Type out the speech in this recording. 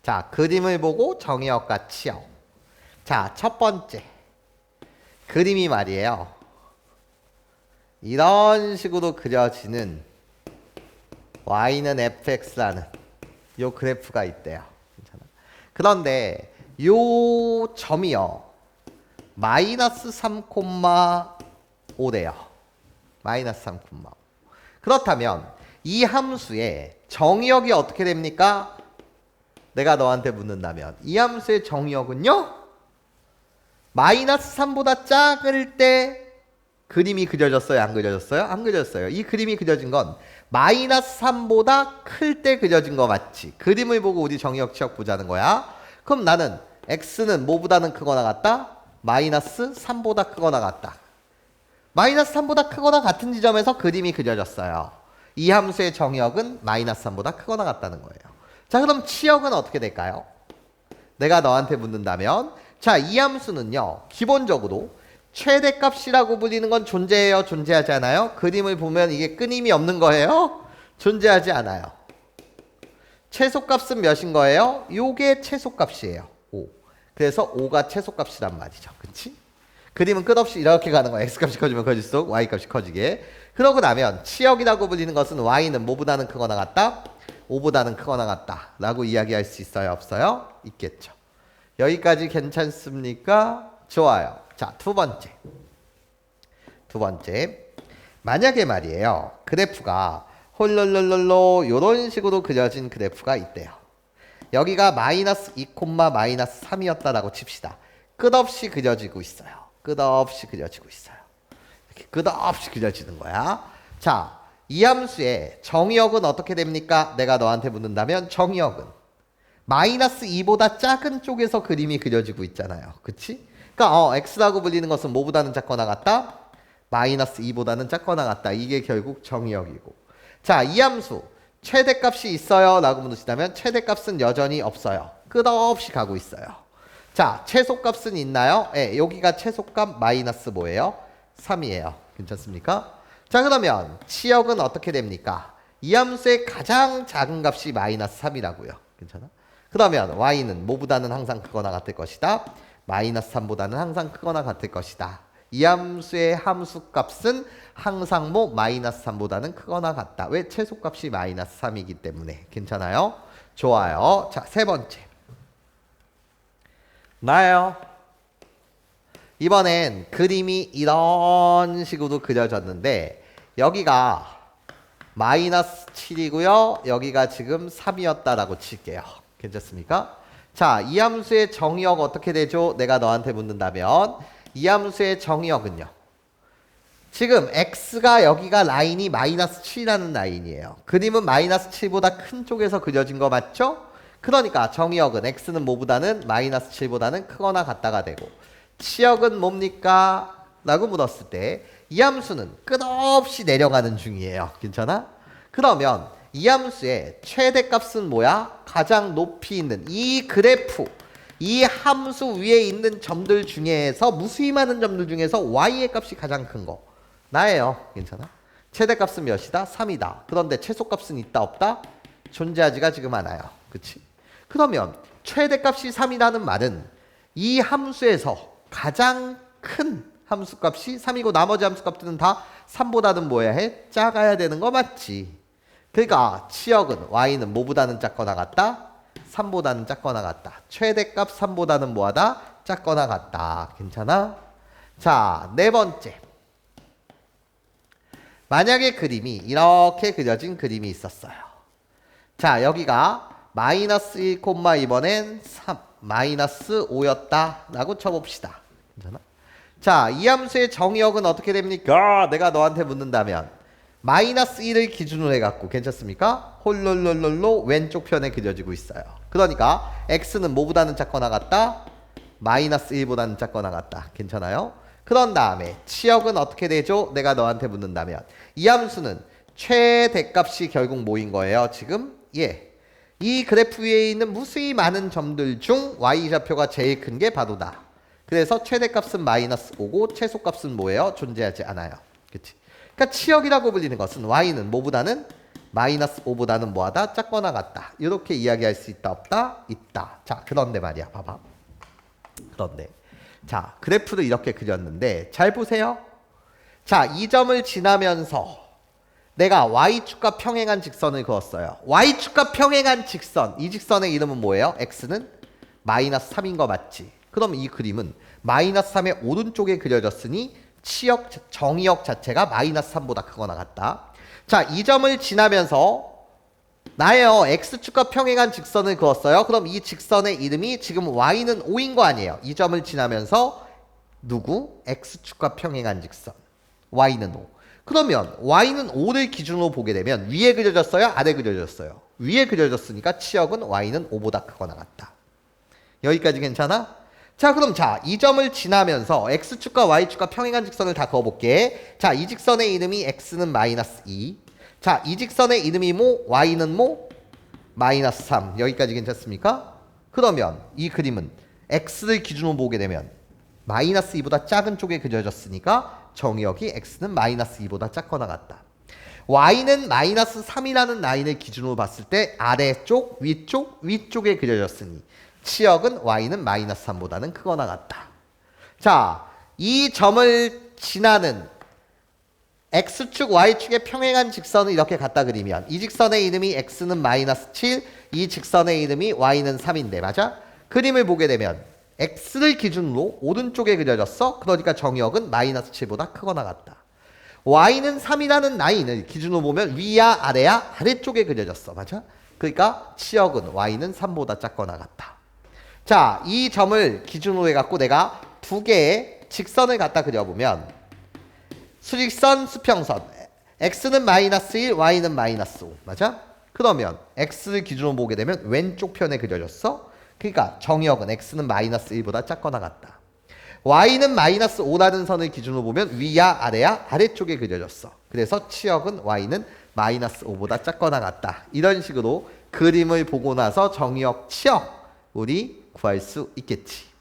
자, 그림을 보고 정의역과 치역. 자, 첫 번째. 그림이 말이에요. 이런 식으로 그려지는 y는 fx라는 요 그래프가 있대요. 괜찮아? 그런데 요 점이요. 마이너스 3,5래요. 마이너스 3,5. 그렇다면 이 함수의 정의역이 어떻게 됩니까? 내가 너한테 묻는다면 이 함수의 정의역은요? 마이너스 3보다 작을 때 그림이 그려졌어요? 안 그려졌어요? 안 그려졌어요. 이 그림이 그려진 건 마이너스 3보다 클 때 그려진 거 맞지? 그림을 보고 우리 정의역 치역 보자는 거야. 그럼 나는 x는 뭐보다는 크거나 같다? 마이너스 3보다 크거나 같다. 마이너스 3보다 크거나 같은 지점에서 그림이 그려졌어요. 이 함수의 정의역은 마이너스 3보다 크거나 같다는 거예요. 자, 그럼 치역은 어떻게 될까요? 내가 너한테 묻는다면 자, 이 함수는요. 기본적으로 최대값이라고 불리는 건 존재해요? 존재하지 않아요? 그림을 보면 이게 끊임이 없는 거예요? 존재하지 않아요. 최소값은 몇인 거예요? 요게 최소값이에요. 5. 그래서 5가 최소값이란 말이죠. 그치? 그림은 끝없이 이렇게 가는 거야. x값이 커지면 커질수록 y값이 커지게. 그러고 나면 치역이라고 불리는 것은 y는 뭐보다는 크거나 같다? 5보다는 크거나 같다 라고 이야기할 수 있어요? 없어요? 있겠죠. 여기까지 괜찮습니까? 좋아요. 자, 두 번째. 만약에 말이에요. 그래프가 홀롤롤롤로 이런 식으로 그려진 그래프가 있대요. 여기가 마이너스 2, 마이너스 3이었다라고 칩시다. 끝없이 그려지고 있어요. 끝없이 그려지고 있어요. 이렇게 끝없이 그려지는 거야. 자, 이 함수의 정의역은 어떻게 됩니까? 내가 너한테 묻는다면 정의역은 마이너스 2보다 작은 쪽에서 그림이 그려지고 있잖아요. 그치? 그러니까 x라고 불리는 것은 뭐보다는 작거나 같다? 마이너스 2보다는 작거나 같다. 이게 결국 정의역이고. 자, 이 함수 최대값이 있어요? 라고 물으시다면 최대값은 여전히 없어요. 끝없이 가고 있어요. 자, 최소값은 있나요? 네, 여기가 최소값 마이너스 뭐예요? 3이에요. 괜찮습니까? 자, 그러면 치역은 어떻게 됩니까? 이 함수의 가장 작은 값이 마이너스 3이라고요. 괜찮아? 그러면 y는 뭐보다는 항상 크거나 같을 것이다. 마이너스 3보다는 항상 크거나 같을 것이다. 이 함수의 함수값은 항상 뭐 마이너스 3보다는 크거나 같다. 왜? 최소값이 마이너스 3이기 때문에. 괜찮아요? 좋아요. 자, 세 번째. 나요. 이번엔 그림이 이런 식으로 그려졌는데 여기가 마이너스 7이고요. 여기가 지금 3이었다라고 칠게요. 괜찮습니까? 자, 이 함수의 정의역 어떻게 되죠? 내가 너한테 묻는다면 이 함수의 정의역은요. 지금 x가 여기가 라인이 마이너스 7이라는 라인이에요. 그림은 마이너스 7보다 큰 쪽에서 그려진 거 맞죠? 그러니까 정의역은 x는 뭐보다는 마이너스 7보다는 크거나 같다가 되고 치역은 뭡니까? 라고 물었을 때 이 함수는 끝없이 내려가는 중이에요. 괜찮아? 그러면 이 함수의 최대값은 뭐야? 가장 높이 있는 이 그래프, 이 함수 위에 있는 점들 중에서 무수히 많은 점들 중에서 y의 값이 가장 큰 거. 나예요. 괜찮아? 최대값은 몇이다? 3이다. 그런데 최소값은 있다 없다? 존재하지가 지금 않아요. 그치? 그러면 최대값이 3이라는 말은 이 함수에서 가장 큰 함수값이 3이고 나머지 함수값들은 다 3보다는 뭐야 해? 작아야 되는 거 맞지? 그러니까 치역은 y는 뭐보다는 작거나 같다? 3보다는 작거나 같다. 최대값 3보다는 뭐하다? 작거나 같다. 괜찮아? 자, 네 번째. 만약에 그림이 이렇게 그려진 그림이 있었어요. 자, 여기가 마이너스 1, 이번엔 3, 마이너스 5였다 라고 쳐봅시다. 괜찮아? 자, 이 함수의 정의역은 어떻게 됩니까? 내가 너한테 묻는다면 마이너스 1을 기준으로 해갖고 괜찮습니까? 홀롤롤롤로 왼쪽 편에 그려지고 있어요. 그러니까 x는 뭐보다는 작거나 같다? 마이너스 1보다는 작거나 같다. 괜찮아요? 그런 다음에 치역은 어떻게 되죠? 내가 너한테 묻는다면 이 함수는 최대값이 결국 뭐인 거예요? 지금? 예. 이 그래프 위에 있는 무수히 많은 점들 중 y좌표가 제일 큰 게 바로다. 그래서 최대값은 마이너스 5고 최소값은 뭐예요? 존재하지 않아요. 그치? 그러니까 치역이라고 불리는 것은 y는 뭐보다는 마이너스 5보다는 뭐하다? 작거나 같다. 이렇게 이야기할 수 있다 없다? 있다. 자, 그런데 말이야. 봐봐. 그런데 자, 그래프를 이렇게 그렸는데 잘 보세요. 자, 이 점을 지나면서 내가 y축과 평행한 직선을 그었어요. y축과 평행한 직선, 이 직선의 이름은 뭐예요? x는 마이너스 3인 거 맞지? 그럼 이 그림은 마이너스 3의 오른쪽에 그려졌으니 정의역 자체가 마이너스 3보다 크거나 같다. 자, 이 점을 지나면서 나예요. x축과 평행한 직선을 그었어요. 그럼 이 직선의 이름이 지금 y는 5인 거 아니에요. 이 점을 지나면서 누구? x축과 평행한 직선. y는 5. 그러면 y는 5를 기준으로 보게 되면 위에 그려졌어요? 아래 그려졌어요? 위에 그려졌으니까 치역은 y는 5보다 크거나 같다. 여기까지 괜찮아? 자, 그럼 자, 이 점을 지나면서 x축과 y축과 평행한 직선을 다 그어볼게. 자, 이 직선의 이름이 x는 마이너스 2. 자, 이 직선의 이름이 뭐? y는 뭐? 마이너스 3. 여기까지 괜찮습니까? 그러면 이 그림은 x를 기준으로 보게 되면 마이너스 2보다 작은 쪽에 그려졌으니까 정의역이 x는 마이너스 2보다 작거나 같다. y는 마이너스 3이라는 라인을 기준으로 봤을 때 아래쪽, 위쪽, 위쪽에 그려졌으니 치역은 y는 마이너스 3보다는 크거나 같다. 자, 이 점을 지나는 x축, y축의 평행한 직선을 이렇게 갖다 그리면 이 직선의 이름이 x는 마이너스 7, 이 직선의 이름이 y는 3인데 맞아? 그림을 보게 되면 x를 기준으로 오른쪽에 그려졌어. 그러니까 정의역은 마이너스 7보다 크거나 같다. y는 3이라는 라인을 기준으로 보면 위야 아래야? 아래쪽에 그려졌어. 맞아? 그러니까 치역은 y는 3보다 작거나 같다. 자, 이 점을 기준으로 해갖고 내가 두 개의 직선을 갖다 그려보면 수직선, 수평선 x는 마이너스 1, y는 마이너스 5 맞아? 그러면 x를 기준으로 보게 되면 왼쪽 편에 그려졌어. 그러니까 정의역은 x는 마이너스 1보다 작거나 같다. y는 마이너스 5라는 선을 기준으로 보면 위야 아래야? 아래쪽에 그려졌어. 그래서 치역은 y는 마이너스 5보다 작거나 같다. 이런 식으로 그림을 보고 나서 정의역 치역 우리 구할 수 있겠지.